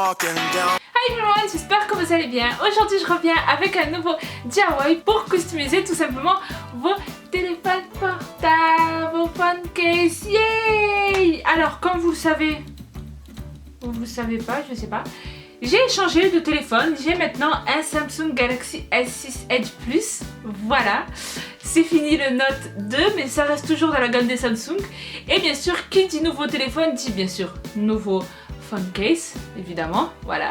Hi everyone, j'espère que vous allez bien. Aujourd'hui je reviens avec un nouveau DIY pour customiser tout simplement vos téléphones portables, vos phone case, yay! Alors comme vous le savez, ou vous le savez pas, je sais pas, j'ai changé de téléphone, j'ai maintenant un Samsung Galaxy S6 Edge Plus, voilà. C'est fini le Note 2, mais ça reste toujours dans la gamme des Samsung. Et bien sûr, qui dit nouveau téléphone dit bien sûr nouveau phone case, évidemment, voilà.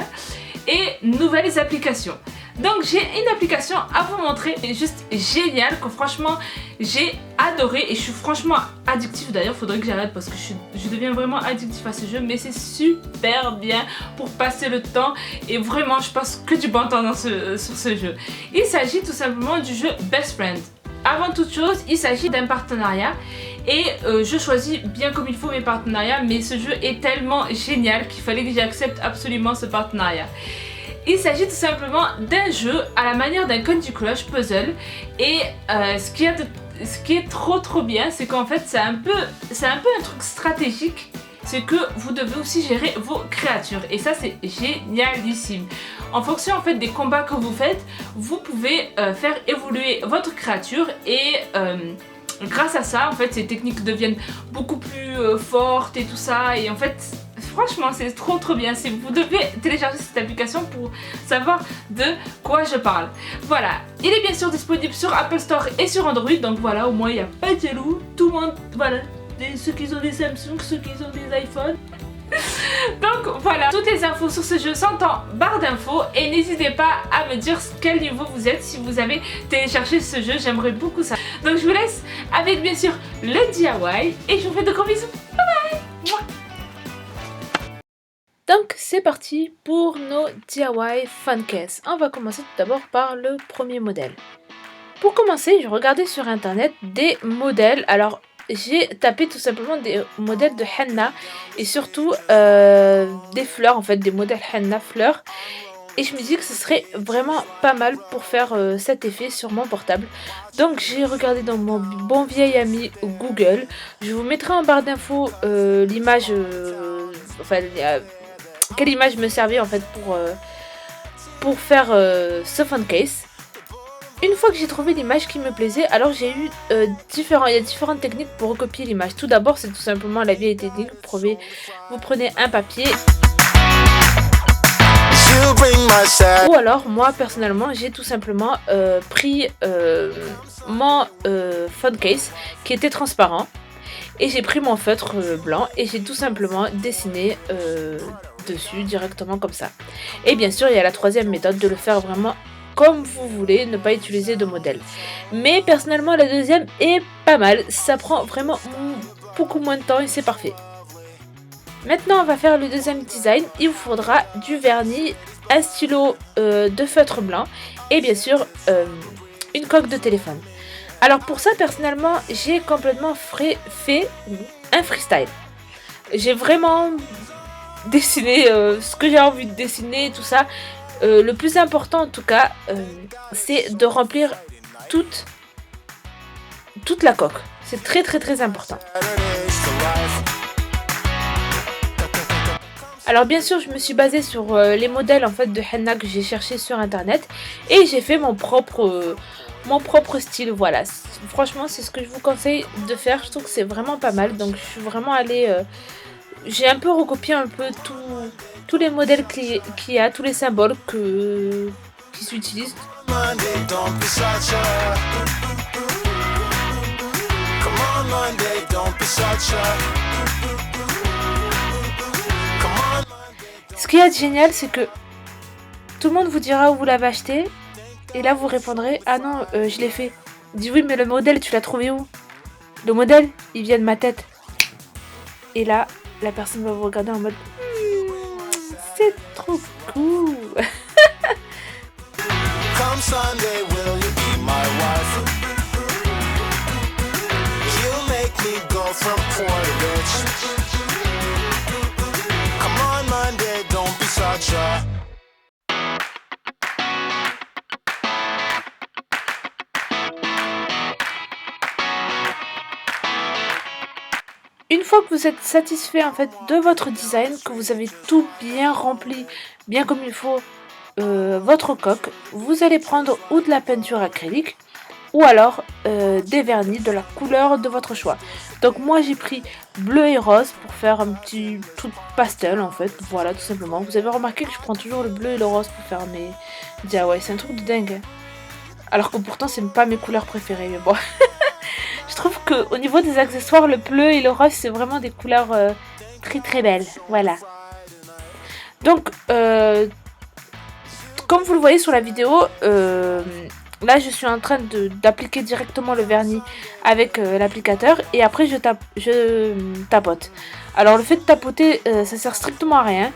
Et nouvelles applications. Donc j'ai une application à vous montrer, juste géniale, que franchement j'ai adoré et je suis franchement addictive. D'ailleurs faudrait que j'arrête parce que je deviens vraiment addictive à ce jeu, mais c'est super bien pour passer le temps et vraiment je passe que du bon temps sur ce jeu. Il s'agit tout simplement du jeu Best Friend. Avant toute chose, il s'agit d'un partenariat et je choisis bien comme il faut mes partenariats, mais ce jeu est tellement génial qu'il fallait que j'accepte absolument ce partenariat. Il s'agit tout simplement d'un jeu à la manière d'un Candy Crush puzzle et ce qui est trop bien, c'est qu'en fait c'est un peu un truc stratégique. C'est que vous devez aussi gérer vos créatures et ça c'est génialissime. En fonction en fait des combats que vous faites, vous pouvez faire évoluer votre créature et grâce à ça en fait ces techniques deviennent beaucoup plus fortes et tout ça, et en fait franchement c'est trop bien. Vous devez télécharger cette application pour savoir de quoi je parle. Voilà, il est bien sûr disponible sur Apple Store et sur Android, donc voilà, au moins il n'y a pas de jaloux, tout le monde, voilà. Ceux qui ont des Samsung, ceux qui ont des iPhones. Donc voilà, toutes les infos sur ce jeu sont en barre d'infos et n'hésitez pas à me dire quel niveau vous êtes si vous avez téléchargé ce jeu, j'aimerais beaucoup ça. Donc je vous laisse avec bien sûr le DIY et je vous fais de gros bisous. Bye bye. Donc c'est parti pour nos DIY Fun Case. On va commencer tout d'abord par le premier modèle. Pour commencer, je regardais sur internet des modèles. Alors j'ai tapé tout simplement des modèles de henna et surtout des fleurs, en fait des modèles henna fleurs, et je me dis que ce serait vraiment pas mal pour faire cet effet sur mon portable. Donc j'ai regardé dans mon bon vieil ami Google. Je vous mettrai en barre d'infos l'image, quelle image me servait en fait pour faire ce phone case. Une fois que j'ai trouvé l'image qui me plaisait, alors j'ai eu il y a différentes techniques pour recopier l'image. Tout d'abord, c'est tout simplement la vieille technique. Vous prenez un papier. Ou alors, moi personnellement, j'ai tout simplement pris mon phone case qui était transparent. Et j'ai pris mon feutre blanc et j'ai tout simplement dessiné dessus directement comme ça. Et bien sûr, il y a la troisième méthode de le faire vraiment comme vous voulez, ne pas utiliser de modèle. Mais personnellement, la deuxième est pas mal. Ça prend vraiment beaucoup moins de temps et c'est parfait. Maintenant, on va faire le deuxième design. Il vous faudra du vernis, un stylo de feutre blanc et bien sûr une coque de téléphone. Alors pour ça, personnellement, j'ai complètement fait un freestyle. J'ai vraiment dessiné ce que j'ai envie de dessiner et tout ça. Le plus important en tout cas, c'est de remplir toute la coque. C'est très important. Alors bien sûr, je me suis basée sur les modèles en fait de henna que j'ai cherché sur internet et j'ai fait mon propre style. Voilà, franchement c'est ce que je vous conseille de faire. Je trouve que c'est vraiment pas mal. Donc je suis vraiment allée, j'ai un peu recopié un peu tous les modèles qu'il y a, tous les symboles qui s'utilisent. Ce qui est génial, c'est que tout le monde vous dira où vous l'avez acheté et là vous répondrez ah non, je l'ai fait. Dis oui, mais le modèle tu l'as trouvé où? Le modèle il vient de ma tête. Et là la personne va vous regarder en mode c'est trop cool. Come Sunday, will you be my wife? You make me go from poor to rich. Come on Monday, don't be such a... Une fois que vous êtes satisfait en fait de votre design, que vous avez tout bien rempli, bien comme il faut votre coque, vous allez prendre ou de la peinture acrylique ou alors des vernis de la couleur de votre choix. Donc moi j'ai pris bleu et rose pour faire un petit truc pastel en fait, voilà tout simplement. Vous avez remarqué que je prends toujours le bleu et le rose pour faire mes DIY, c'est un truc de dingue. Hein. Alors que pourtant c'est pas mes couleurs préférées, mais bon. Je trouve que au niveau des accessoires, le bleu et le rose c'est vraiment des couleurs très très belles, voilà. Donc comme vous le voyez sur la vidéo, là je suis en train d'appliquer directement le vernis avec l'applicateur et après je tapote. Alors le fait de tapoter ça sert strictement à rien.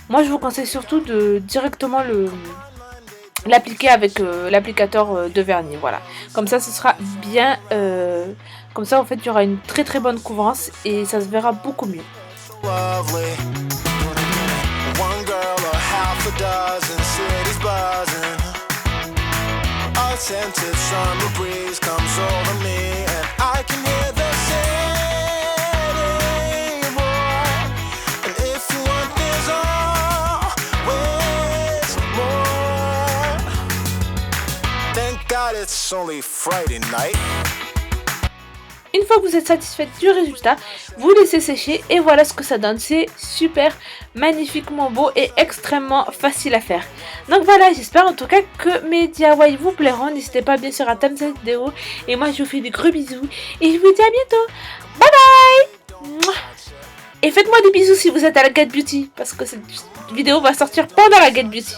Moi je vous conseille surtout de directement l'appliquer avec l'applicateur de vernis, voilà. Comme ça ce sera bien, comme ça en fait il y aura une très très bonne couvrance et ça se verra beaucoup mieux. Scented summer breeze comes over me and I can hear the city roar. And if you want this always more, thank God it's only Friday night. Une fois que vous êtes satisfait du résultat, vous laissez sécher et voilà ce que ça donne. C'est super, magnifiquement beau et extrêmement facile à faire. Donc voilà, j'espère en tout cas que mes DIY vous plairont. N'hésitez pas bien sûr à t'aimer cette vidéo. Et moi je vous fais des gros bisous et je vous dis à bientôt. Bye bye. Et faites-moi des bisous si vous êtes à la Get Beauty parce que cette vidéo va sortir pendant la Get Beauty.